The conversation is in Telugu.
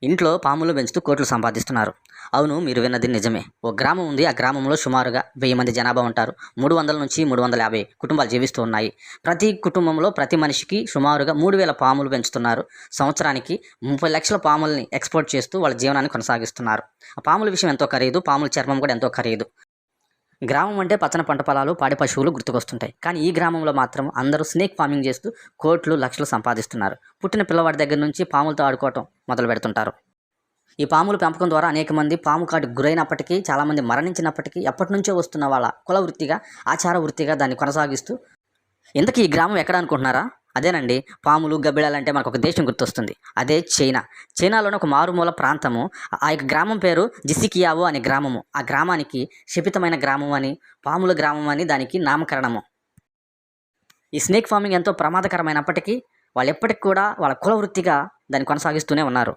ఇంట్లో పాములు పెంచుతూ కోట్లు సంపాదిస్తున్నారు. అవును, మీరు విన్నది నిజమే. ఒక గ్రామం ఉంది. ఆ గ్రామంలో సుమారుగా 1000 మంది జనాభా ఉంటారు. 300 నుంచి 350 కుటుంబాలు జీవిస్తూ ఉన్నాయి. ప్రతి కుటుంబంలో ప్రతి మనిషికి సుమారుగా 3000 పాములు పెంచుతున్నారు. సంవత్సరానికి 30 లక్షల పాముల్ని ఎక్స్‌పోర్ట్ చేస్తూ వాళ్ళ జీవనాన్ని కొనసాగిస్తున్నారు. ఆ పాముల విషయం ఎంతో ఖరీదు. పాముల చర్మం కూడా ఎంతో ఖరీదు. గ్రామం అంటే పచ్చని పంట పొలాలు, పాడి పశువులు గుర్తుకొస్తుంటాయి. కానీ ఈ గ్రామంలో మాత్రం అందరూ స్నేక్ ఫార్మింగ్ చేస్తూ కోట్లు, లక్షలు సంపాదిస్తున్నారు. పుట్టిన పిల్లవాడి దగ్గర నుంచి పాములతో ఆడుకోవటం మొదలు పెడుతుంటారు. ఈ పాముల పెంపకం ద్వారా అనేక మంది పాము కాటుకు గురైనప్పటికీ, చాలామంది మరణించినప్పటికీ ఎప్పటినుంచో వస్తున్న వాళ్ళ కుల వృత్తిగా, ఆచార వృత్తిగా దాన్ని కొనసాగిస్తూ ఇంతకీ ఈ గ్రామం ఎక్కడ అనుకుంటున్నారా? అదేనండి, పాములు, గబ్బిలాలంటే మనకు ఒక దేశం గుర్తొస్తుంది. అదే చైనా. చైనాలోని ఒక మారుమూల ప్రాంతము. ఆ యొక్క గ్రామం పేరు జిసికియావో అనే గ్రామము. ఆ గ్రామానికి శపితమైన గ్రామం అని, పాముల గ్రామం అని దానికి నామకరణము. ఈ స్నేక్ ఫార్మింగ్ ఎంతో ప్రమాదకరమైనప్పటికీ వాళ్ళు ఎప్పటికి కూడా వాళ్ళ కుల వృత్తిగా దాన్ని కొనసాగిస్తూనే ఉన్నారు.